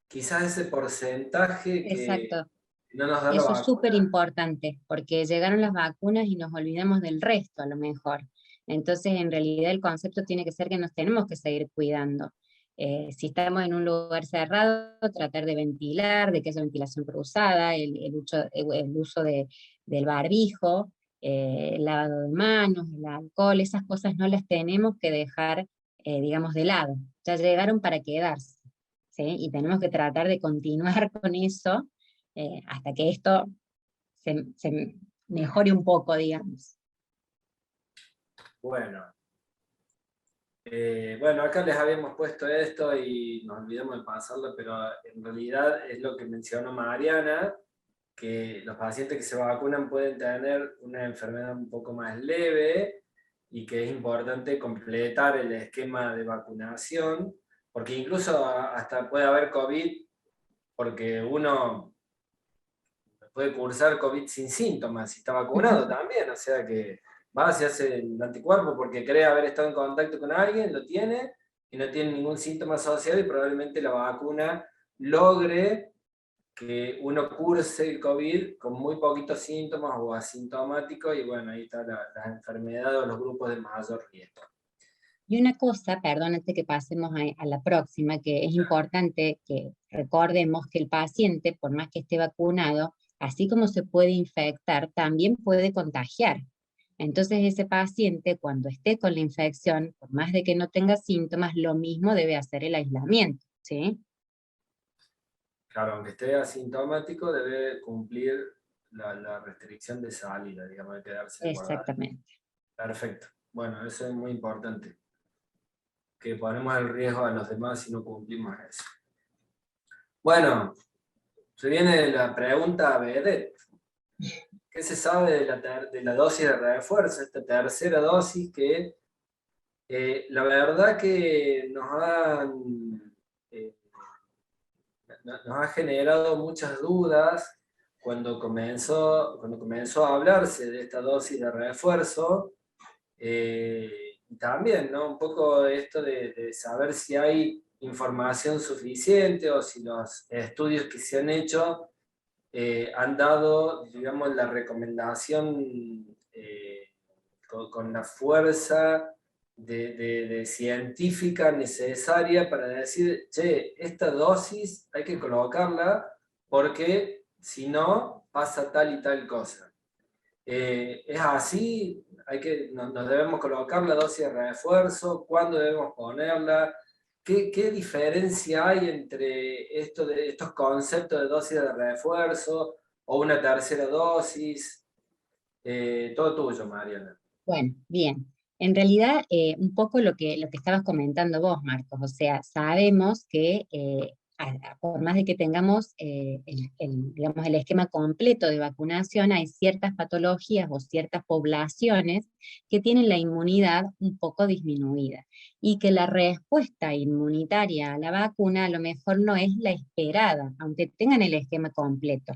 quizás ese porcentaje que Exacto, no nos da la eso es súper vacuna. importante, porque llegaron las vacunas y nos olvidamos del resto a lo mejor. Entonces, en realidad el concepto tiene que ser que nos tenemos que seguir cuidando. Si estamos en un lugar cerrado, tratar de ventilar, de que haya ventilación cruzada, el uso del barbijo, el lavado de manos, el alcohol, esas cosas no las tenemos que dejar, digamos, de lado. Ya llegaron para quedarse, ¿sí? Y tenemos que tratar de continuar con eso hasta que esto se mejore un poco, digamos. Bueno, bueno, acá les habíamos puesto esto y nos olvidamos de pasarlo, pero en realidad es lo que mencionó Mariana, que los pacientes que se vacunan pueden tener una enfermedad un poco más leve y que es importante completar el esquema de vacunación, porque incluso hasta puede haber COVID, porque uno puede cursar COVID sin síntomas si está vacunado también, o sea que va, se hace el anticuerpo porque cree haber estado en contacto con alguien, lo tiene y no tiene ningún síntoma asociado, y probablemente la vacuna logre que uno curse el COVID con muy poquitos síntomas o asintomático, y bueno, ahí está la enfermedad o los grupos de mayor riesgo. Y una cosa, perdón, antes que pasemos a la próxima, que es importante que recordemos que el paciente, por más que esté vacunado, así como se puede infectar, también puede contagiar. Entonces ese paciente, cuando esté con la infección, por más de que no tenga síntomas, lo mismo debe hacer el aislamiento, ¿sí? Claro, aunque esté asintomático, debe cumplir la restricción de salida, digamos, de quedarse guardado. Exactamente. Perfecto. Bueno, eso es muy importante, que ponemos el riesgo a los demás si no cumplimos eso. Bueno, se viene la pregunta vedette. ¿Qué se sabe de la dosis de refuerzo, esta tercera dosis que La verdad que eh, nos ha generado muchas dudas cuando comenzó a hablarse de esta dosis de refuerzo. Y también, ¿no? Un poco esto de saber si hay información suficiente o si los estudios que se han hecho han dado, digamos, la recomendación con la fuerza de científica necesaria para decir, che, esta dosis hay que colocarla porque si no pasa tal y tal cosa. ¿Es así? Nos debemos colocar la dosis de refuerzo, ¿cuándo debemos ponerla? ¿Qué diferencia hay entre estos conceptos de dosis de refuerzo o una tercera dosis? Todo tuyo, Mariana. Bueno, bien. En realidad, un poco lo que estabas comentando vos, Marcos, o sea, sabemos que por más de que tengamos digamos, el esquema completo de vacunación, hay ciertas patologías o ciertas poblaciones que tienen la inmunidad un poco disminuida y que la respuesta inmunitaria a la vacuna a lo mejor no es la esperada, aunque tengan el esquema completo.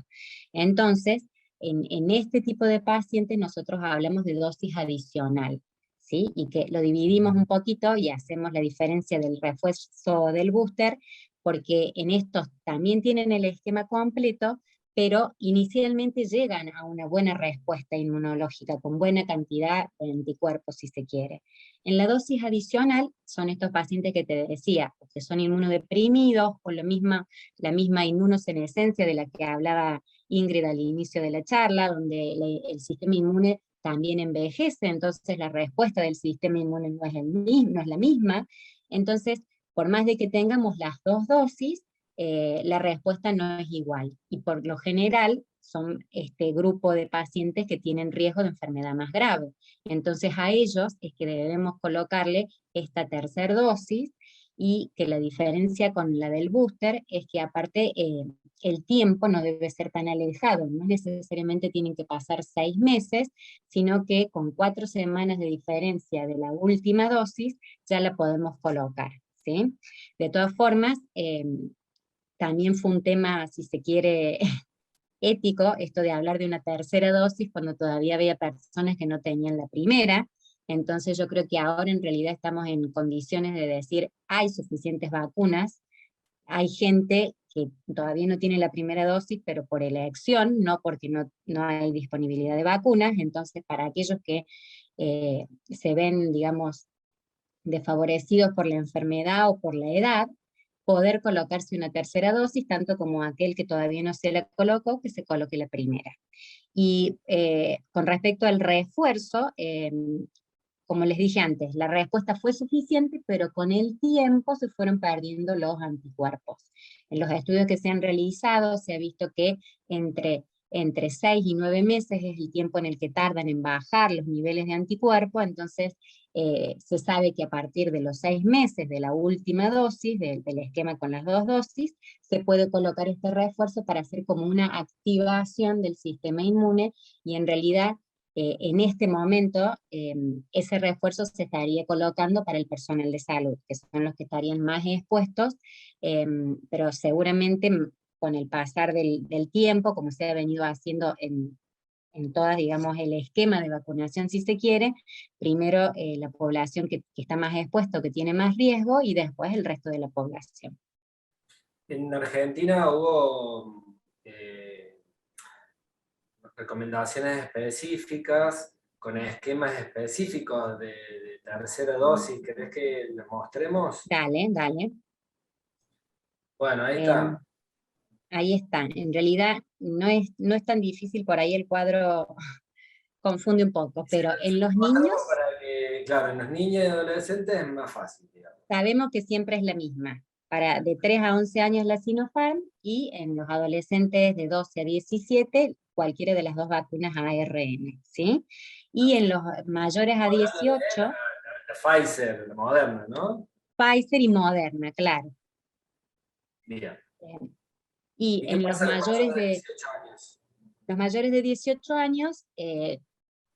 Entonces, en este tipo de pacientes nosotros hablamos de dosis adicional, ¿sí? Y que lo dividimos un poquito y hacemos la diferencia del refuerzo del booster, porque en estos también tienen el esquema completo, pero inicialmente llegan a una buena respuesta inmunológica, con buena cantidad de anticuerpos, si se quiere. En la dosis adicional son estos pacientes que te decía, que son inmunodeprimidos, o la misma inmunosenescencia de la que hablaba Ingrid al inicio de la charla, donde el sistema inmune también envejece, entonces la respuesta del sistema inmune no es la misma. Entonces, por más de que tengamos las dos dosis, la respuesta no es igual. Y por lo general son este grupo de pacientes que tienen riesgo de enfermedad más grave. Entonces a ellos es que debemos colocarle esta tercera dosis, y que la diferencia con la del booster es que aparte el tiempo no debe ser tan alejado, no necesariamente tienen que pasar 6 meses, sino que con 4 semanas de diferencia de la última dosis ya la podemos colocar, ¿sí? De todas formas, también fue un tema, si se quiere, ético, esto de hablar de una tercera dosis cuando todavía había personas que no tenían la primera. Entonces yo creo que ahora en realidad estamos en condiciones de decir, hay suficientes vacunas, hay gente que todavía no tiene la primera dosis, pero por elección, no porque no hay disponibilidad de vacunas. Entonces para aquellos que se ven, digamos, desfavorecidos por la enfermedad o por la edad, poder colocarse una tercera dosis, tanto como aquel que todavía no se la colocó, que se coloque la primera. Y con respecto al refuerzo, como les dije antes, la respuesta fue suficiente, pero con el tiempo se fueron perdiendo los anticuerpos. En los estudios que se han realizado se ha visto que entre 6 y 9 meses es el tiempo en el que tardan en bajar los niveles de anticuerpos. Entonces se sabe que a partir de los 6 meses de la última dosis, del esquema con las dos dosis, se puede colocar este refuerzo para hacer como una activación del sistema inmune, y en realidad en este momento ese refuerzo se estaría colocando para el personal de salud, que son los que estarían más expuestos, pero seguramente con el pasar del tiempo, como se ha venido haciendo en todas, digamos, el esquema de vacunación, si se quiere, primero la población que está más expuesta, que tiene más riesgo, y después el resto de la población. En Argentina hubo recomendaciones específicas, con esquemas específicos de tercera dosis. ¿Querés que les mostremos? Dale, dale. Bueno, ahí está. Ahí están. En realidad no es tan difícil, por ahí el cuadro confunde un poco, pero en los niños Para que, claro, en los niños y adolescentes es más fácil, digamos. sabemos que siempre es la misma. Para de 3 a 11 años la Sinopharm, y en los adolescentes de 12 a 17 cualquiera de las dos vacunas ARN, ¿sí? Y en los mayores a 18, La Pfizer, la Moderna, ¿no? Pfizer y Moderna, claro. Mira. Y ¿Y qué en los pasa con mayores de de 18 años? Los mayores de 18 años,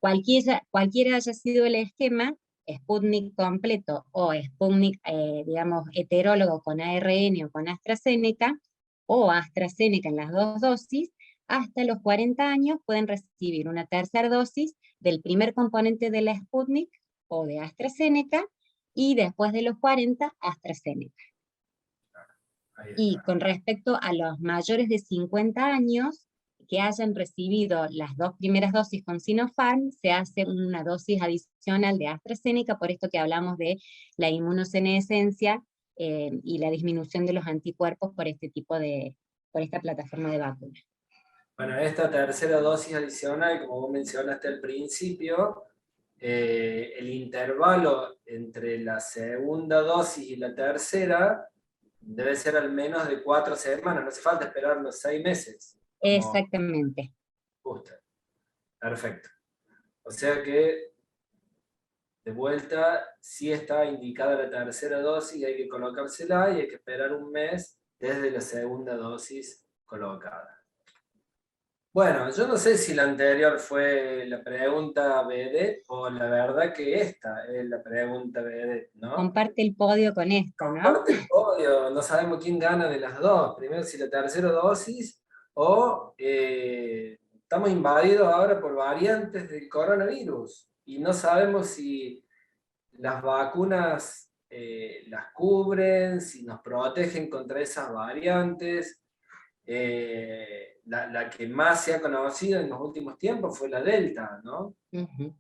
cualquiera haya sido el esquema, Sputnik completo o Sputnik, digamos, heterólogo con ARN o con AstraZeneca, o AstraZeneca en las 2 dosis, hasta los 40 años pueden recibir una tercera dosis del primer componente de la Sputnik o de AstraZeneca, y después de los 40, AstraZeneca. Y con respecto a los mayores de 50 años, que hayan recibido las 2 primeras dosis con Sinopharm, se hace una dosis adicional de AstraZeneca, por esto que hablamos de la inmunosenescencia y la disminución de los anticuerpos por por esta plataforma de vacuna. Bueno, esta tercera dosis adicional, como vos mencionaste al principio, el intervalo entre la segunda dosis y la tercera debe ser al menos de 4 semanas, no hace falta esperar los 6 meses. Exactamente. Justo. Perfecto. O sea que, de vuelta, sí está indicada la tercera dosis, hay que colocársela y hay que esperar un mes desde la segunda dosis colocada. Bueno, yo no sé si la anterior fue la pregunta BD o la verdad que esta es la pregunta BD, ¿no? Comparte el podio con esto, ¿no? Comparte el podio, no sabemos quién gana de las dos. Primero si la tercera dosis o estamos invadidos ahora por variantes del coronavirus y no sabemos si las vacunas las cubren, si nos protegen contra esas variantes. La que más se ha conocido en los últimos tiempos fue la Delta, ¿no? Uh-huh.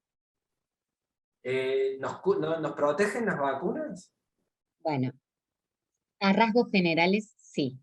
¿Nos protegen las vacunas? Bueno, a rasgos generales, sí.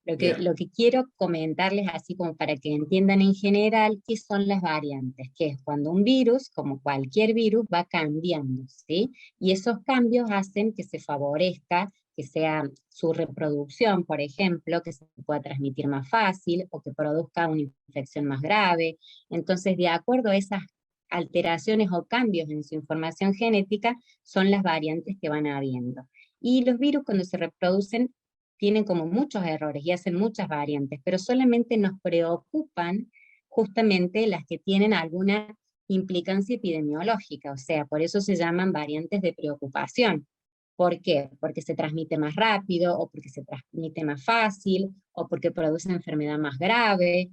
Lo Bien. que quiero comentarles, así como para que entiendan en general, qué son las variantes, que es cuando un virus, como cualquier virus, va cambiando, ¿sí? Y esos cambios hacen que se favorezca, que sea su reproducción, por ejemplo, que se pueda transmitir más fácil, o que produzca una infección más grave. Entonces, de acuerdo a esas alteraciones o cambios en su información genética, son las variantes que van habiendo. Y los virus, cuando se reproducen, tienen como muchos errores y hacen muchas variantes, pero solamente nos preocupan justamente las que tienen alguna implicancia epidemiológica, o sea, por eso se llaman variantes de preocupación. ¿Por qué? Porque se transmite más rápido, o porque se transmite más fácil, o porque produce enfermedad más grave,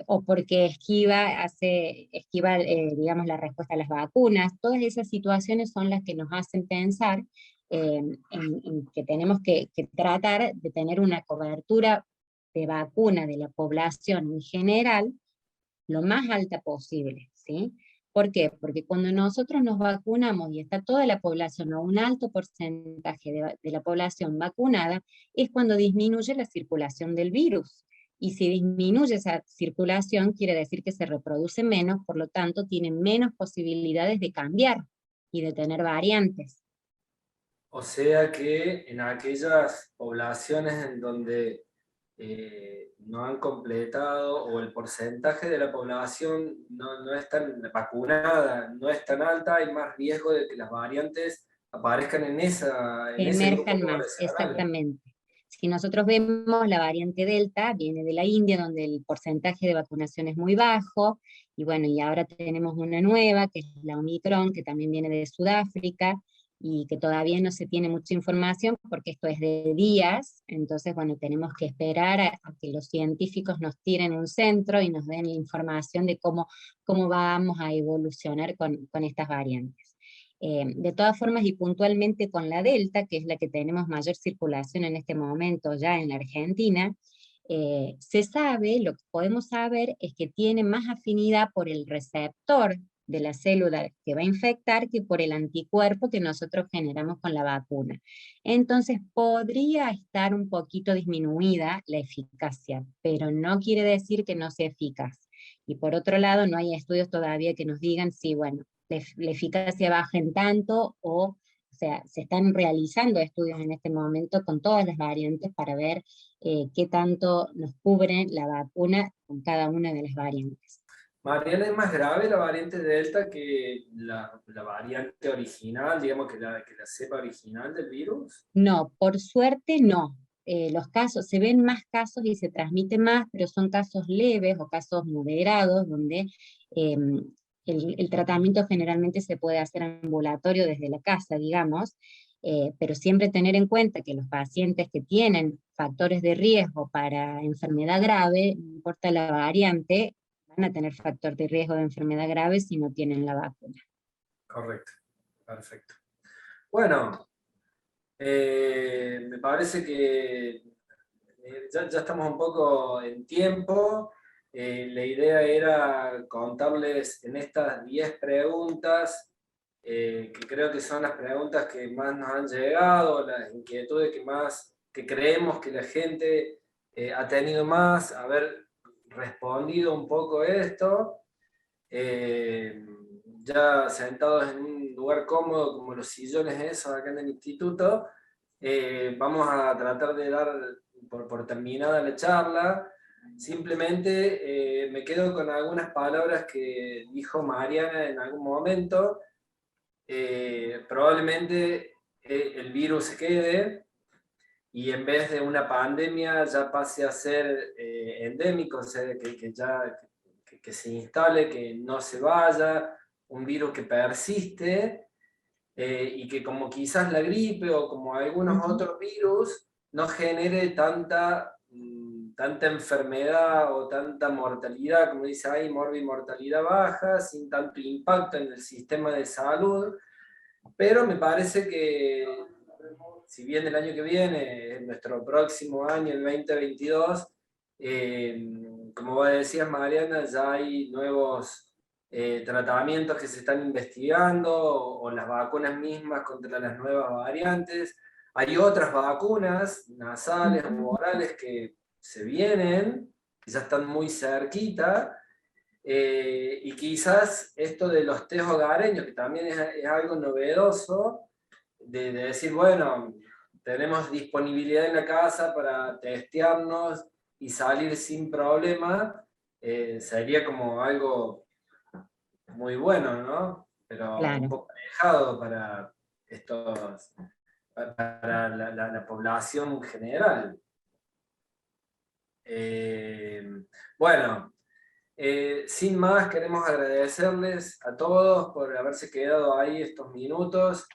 o porque esquiva, digamos, la respuesta a las vacunas. Todas esas situaciones son las que nos hacen pensar en que tenemos que tratar de tener una cobertura de vacuna de la población en general lo más alta posible, ¿sí? ¿Por qué? Porque cuando nosotros nos vacunamos y está toda la población o un alto porcentaje de la población vacunada, es cuando disminuye la circulación del virus. Y si disminuye esa circulación, quiere decir que se reproduce menos, por lo tanto tiene menos posibilidades de cambiar y de tener variantes. O sea que en aquellas poblaciones en donde no han completado o el porcentaje de la población no es tan vacunada, no es tan alta, hay más riesgo de que las variantes aparezcan en ese grupo Emerjan más, poblacional. exactamente. Si nosotros vemos la variante Delta, viene de la India, donde el porcentaje de vacunación es muy bajo, y bueno, y ahora tenemos una nueva, que es la Omicron, que también viene de Sudáfrica, y que todavía no se tiene mucha información, porque esto es de días, entonces bueno, tenemos que esperar a que los científicos nos tiren un centro y nos den la información de cómo vamos a evolucionar con estas variantes. De todas formas, y puntualmente con la Delta, que es la que tenemos mayor circulación en este momento ya en la Argentina, se sabe, lo que podemos saber es que tiene más afinidad por el receptor de la célula que va a infectar que por el anticuerpo que nosotros generamos con la vacuna. Entonces podría estar un poquito disminuida la eficacia, pero no quiere decir que no sea eficaz. Y por otro lado, no hay estudios todavía que nos digan si, bueno, la eficacia baja en tanto, o sea, se están realizando estudios en este momento con todas las variantes para ver qué tanto nos cubre la vacuna con cada una de las variantes. Mariana, ¿es más grave la variante Delta que la variante original, digamos que la cepa original del virus? No, por suerte no. Los casos, se ven más casos y se transmite más, pero son casos leves o casos moderados, donde el tratamiento generalmente se puede hacer ambulatorio desde la casa, digamos, pero siempre tener en cuenta que los pacientes que tienen factores de riesgo para enfermedad grave, no importa la variante, van a tener factor de riesgo de enfermedad grave si no tienen la vacuna. Correcto, perfecto. Bueno, me parece que ya estamos un poco en tiempo. La idea era contarles en estas 10 preguntas, que creo que son las preguntas que más nos han llegado, las inquietudes que creemos que la gente ha tenido más, haber respondido un poco esto. Ya sentados en un lugar cómodo como los sillones esos acá en el instituto, vamos a tratar de dar por terminada la charla. Simplemente me quedo con algunas palabras que dijo Mariana en algún momento. Probablemente el virus se quede y en vez de una pandemia ya pase a ser endémico, o sea, que se instale, que no se vaya, un virus que persiste, y que como quizás la gripe o como algunos otros virus, no genere tanta enfermedad o tanta mortalidad, como dice ahí, mortalidad baja, sin tanto impacto en el sistema de salud. Pero me parece que, si bien el año que viene, nuestro próximo año, el 2022, como vos decías, Mariana, ya hay nuevos tratamientos que se están investigando, o las vacunas mismas contra las nuevas variantes. Hay otras vacunas nasales o orales que se vienen, que ya están muy cerquita, y quizás esto de los test hogareños, que también es algo novedoso, de decir, bueno, tenemos disponibilidad en la casa para testearnos y salir sin problema, sería como algo muy bueno, ¿no? Pero Claro. un poco alejado para para la población en general. Bueno, sin más, queremos agradecerles a todos por haberse quedado ahí estos minutos.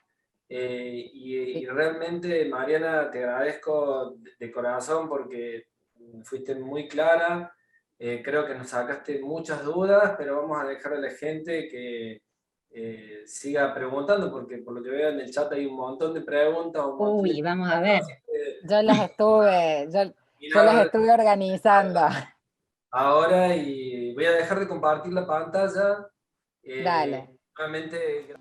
Y realmente, Mariana, te agradezco de corazón porque fuiste muy clara. Creo que nos sacaste muchas dudas, pero vamos a dejar a la gente que siga preguntando, porque por lo que veo en el chat hay un montón de preguntas. Uy, vamos a ver. Yo las estuve organizando. Ahora, y voy a dejar de compartir la pantalla. Dale. Nuevamente,